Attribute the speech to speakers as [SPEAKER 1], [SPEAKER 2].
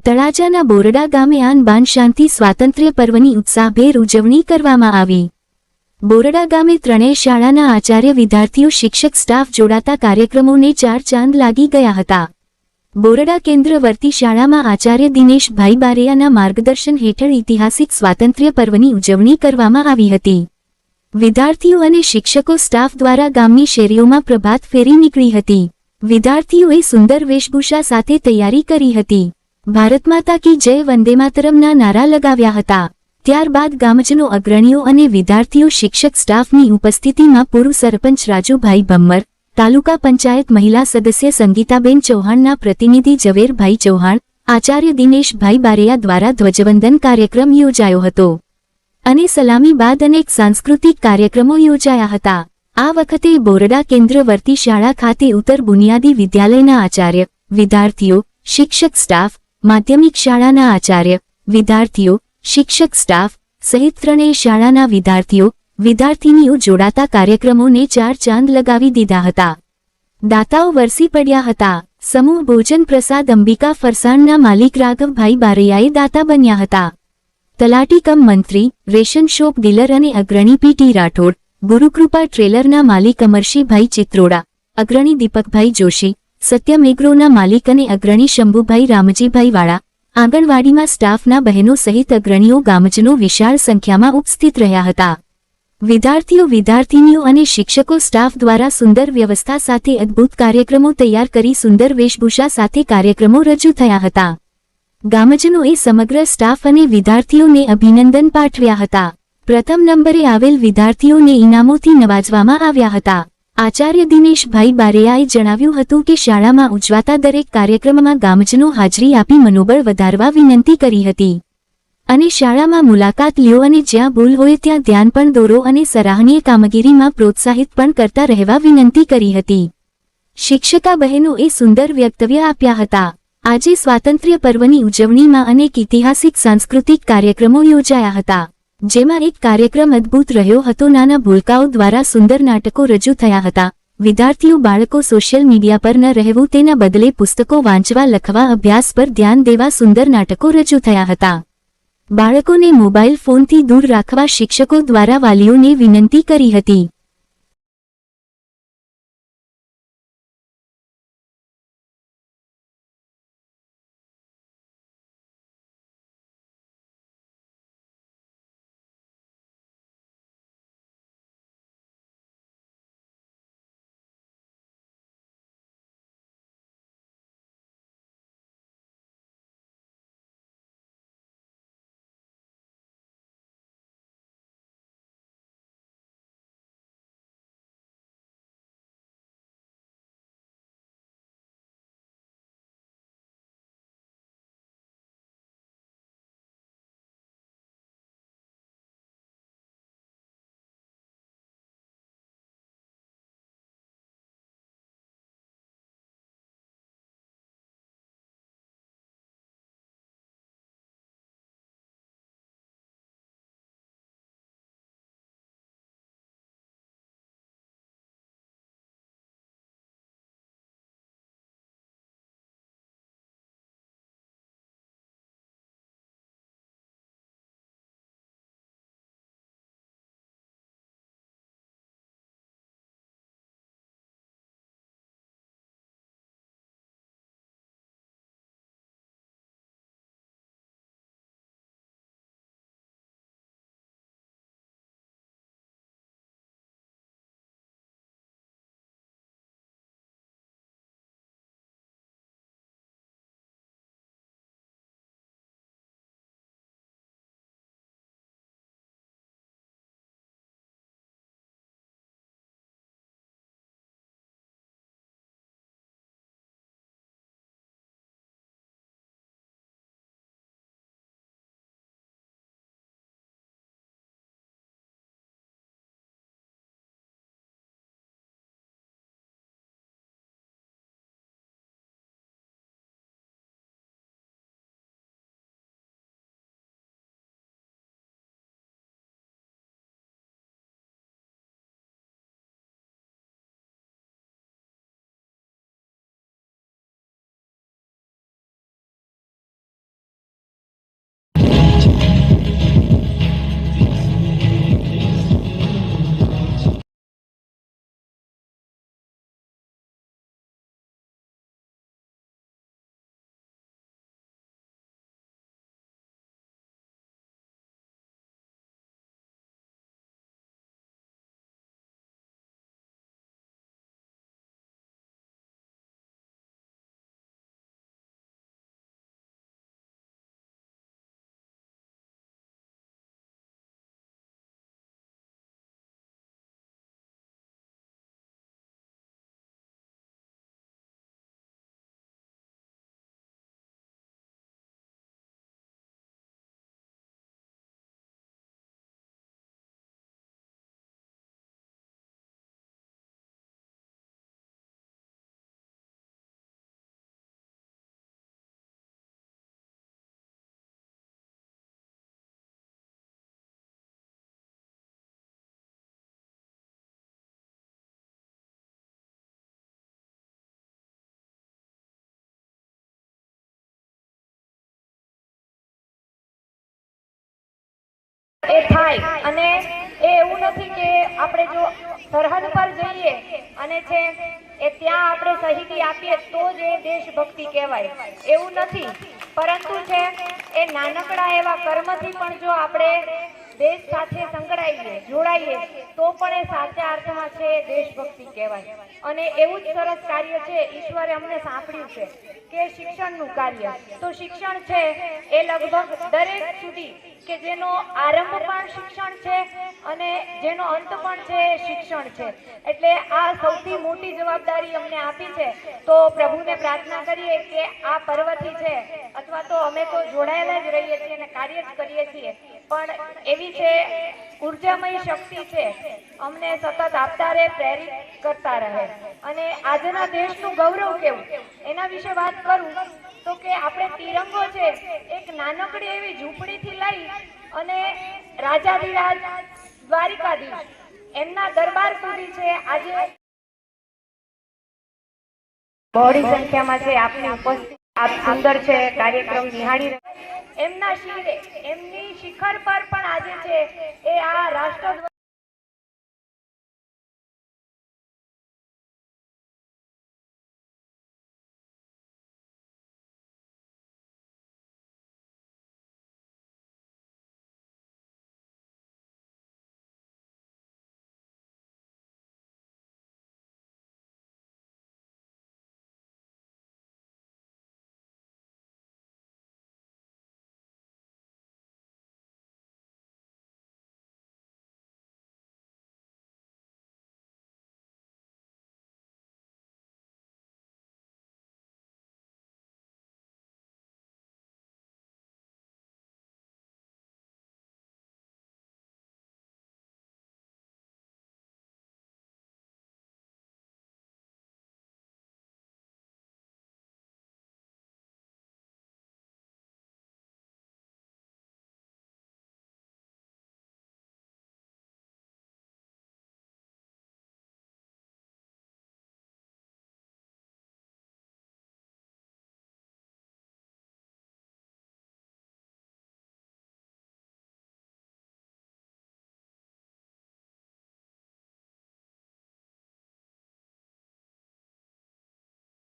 [SPEAKER 1] તળાજાના બોરડા ગામે આન બાન શાંતિ સ્વાતંત્ર્ય પર્વની ઉત્સાહભેર ઉજવણી કરવામાં આવી। બોરડા ગામે ત્રણેય શાળાના આચાર્ય વિદ્યાર્થીઓ શિક્ષક સ્ટાફ જોડાતા કાર્યક્રમોને ચાર ચાંદ લાગી ગયા હતા। બોરડા કેન્દ્રવર્તી શાળામાં આચાર્ય દિનેશભાઈ બારૈયાના માર્ગદર્શન હેઠળ ઐતિહાસિક સ્વાતંત્ર્ય પર્વની ઉજવણી કરવામાં આવી હતી। વિદ્યાર્થીઓ અને શિક્ષકો સ્ટાફ દ્વારા ગામની શેરીઓમાં પ્રભાત ફેરી નીકળી હતી। વિદ્યાર્થીઓએ સુંદર વેશભૂષા સાથે તૈયારી કરી હતી। ભારત માતા કી જય વંદે માતરમના નારા લગાવ્યા હતા। ત્યારબાદ ગામજનો અગ્રણીઓ અને વિદ્યાર્થીઓ શિક્ષક સ્ટાફની ઉપસ્થિતિમાં પૂર્વ સરપંચ રાજુભાઈ ભમ્મર, તાલુકા પંચાયત મહિલા સદસ્ય સંગીતાબેન ચૌહાણના પ્રતિનિધિ ઝવેરભાઈ ચૌહાણ, આચાર્ય દિનેશભાઈ બારૈયા દ્વારા ધ્વજવંદન કાર્યક્રમ યોજાયો હતો અને સલામી બાદ અનેક સાંસ્કૃતિક કાર્યક્રમો યોજાયા હતા। આ વખતે બોરડા કેન્દ્રવર્તી શાળા ખાતે ઉત્તર બુનિયાદી વિદ્યાલયના આચાર્ય, વિદ્યાર્થીઓ, શિક્ષક સ્ટાફ, માધ્યમિક શાળાના આચાર્ય, વિદ્યાર્થીઓ, શિક્ષક સ્ટાફ સહિત ત્રણેય શાળાના વિદ્યાર્થીઓ, વિદ્યાર્થિનીઓ જોડાતા કાર્યક્રમોને ચાર ચાંદ લગાવી દીધા હતા। દાતાઓ વરસી પડ્યા હતા। સમૂહ ભોજન પ્રસાદ અંબિકા ફરસાણના માલિક રાઘવભાઈ બારૈયાએ દાતા બન્યા હતા। તલાટી કમ મંત્રી, રેશન શોપ ડીલર અને અગ્રણી પી.ટી. રાઠોડ, ગુરુકૃપા ટ્રેલરના માલિક અમરશીભાઈ ચિત્રોડા, અગ્રણી દીપકભાઈ જોશી, સત્યમ એગ્રોના માલિક અને અગ્રણી શંભુભાઈ રામજીભાઈ વાળા, આંગણવાડીમાં સ્ટાફના બહેનો સહિત અગ્રણીઓ ગામજનો વિશાળ સંખ્યામાં ઉપસ્થિત રહ્યા હતા। વિદ્યાર્થીઓ, વિદ્યાર્થિનીઓ અને શિક્ષકો સ્ટાફ દ્વારા સુંદર વ્યવસ્થા સાથે અદ્ભુત કાર્યક્રમો તૈયાર કરી સુંદર વેશભૂષા સાથે કાર્યક્રમો રજૂ થયા હતા। ગામજનોએ સમગ્ર સ્ટાફ અને વિદ્યાર્થીઓને અભિનંદન પાઠવ્યા હતા। પ્રથમ નંબરે આવેલ વિદ્યાર્થીઓને ઇનામોથી નવાજવામાં આવ્યા હતા। આચાર્ય દિનેશભાઈ બારૈયાએ જણાવ્યું હતું કે શાળામાં ઉજવાતા દરેક કાર્યક્રમમાં ગામજનો હાજરી આપી મનોબળ વધારવા વિનંતી કરી હતી અને શાળામાં મુલાકાત લ્યો અને જ્યાં ભૂલ હોય ત્યાં ધ્યાન પણ દોરો અને સરાહનીય કામગીરીમાં પ્રોત્સાહિત પણ કરતા રહેવા વિનંતી કરી હતી। શિક્ષકા બહેનોએ સુંદર વક્તવ્ય આપ્યા હતા। આજે સ્વાતંત્ર્ય પર્વની ઉજવણીમાં અનેક ઐતિહાસિક સાંસ્કૃતિક કાર્યક્રમો યોજાયા હતા, જેમાં એક કાર્યક્રમ અદ્ભુત રહ્યો હતો। નાના ભૂલકાઓ દ્વારા સુંદર નાટકો રજૂ થયા હતા। વિદ્યાર્થીઓ, બાળકો સોશિયલ મીડિયા પર ન રહેવું તેના બદલે પુસ્તકો વાંચવા, લખવા, અભ્યાસ પર ધ્યાન દેવા સુંદર નાટકો રજૂ થયા હતા। બાળકોને મોબાઈલ ફોનથી દૂર રાખવા શિક્ષકો દ્વારા વાલીઓને વિનંતી કરી હતી।
[SPEAKER 2] થાય અને એ એવું નથી કે આપણે જો સરહદ પર જઈએ અને છે એ ત્યાં આપણે શહીદી આપીએ તો જ એ દેશભક્તિ કહેવાય, એવું નથી. પરંતુ છે એ નાનકડા એવા કર્મથી પણ જો આપણે દેશ સાથે સંકળાઈએ, જોડાઈએ, તો પણ એ સાચા અર્થમાં છે દેશભક્તિ કહેવાય. અને એવું જ સરસ કાર્ય છે ઈશ્વરે અમને સાંભળ્યું છે કે શિક્ષણનું કાર્ય. તો શિક્ષણ છે એ લગભગ દરેક સુધી કે જેનો આરંભ પણ શિક્ષણ છે અને જેનો અંત પણ છે એ શિક્ષણ છે. એટલે આ સૌથી મોટી જવાબદારી અમને આપી છે. તો પ્રભુને પ્રાર્થના કરીએ કે આ પર્વથી છે, અથવા તો અમે તો જોડાયેલા જ રહીએ છીએ અને કાર્ય જ કરીએ છીએ, પણ એવી છે ઉર્જામય શક્તિ છે અમને સતત આપતા રહે, પ્રેરિત કરતા રહે. અને આજના દેશનું ગૌરવ કેવું એના વિશે વાત કરું તો કે આપણે તિરંગો છે એક નાનકડી એવી ઝૂંપડીથી લઈ અને રાજાધિરાજ દ્વારિકાધીશ એમના દરબાર સુધી છે આજે બહોળી સંખ્યામાં છે આપની ઉપસ્થિત, આપ સુંદર છે કાર્યક્રમ નિહાળી રહ્યા. એમના શિરે, એમની શિખર પર પણ આજે છે એ આ રાષ્ટ્ર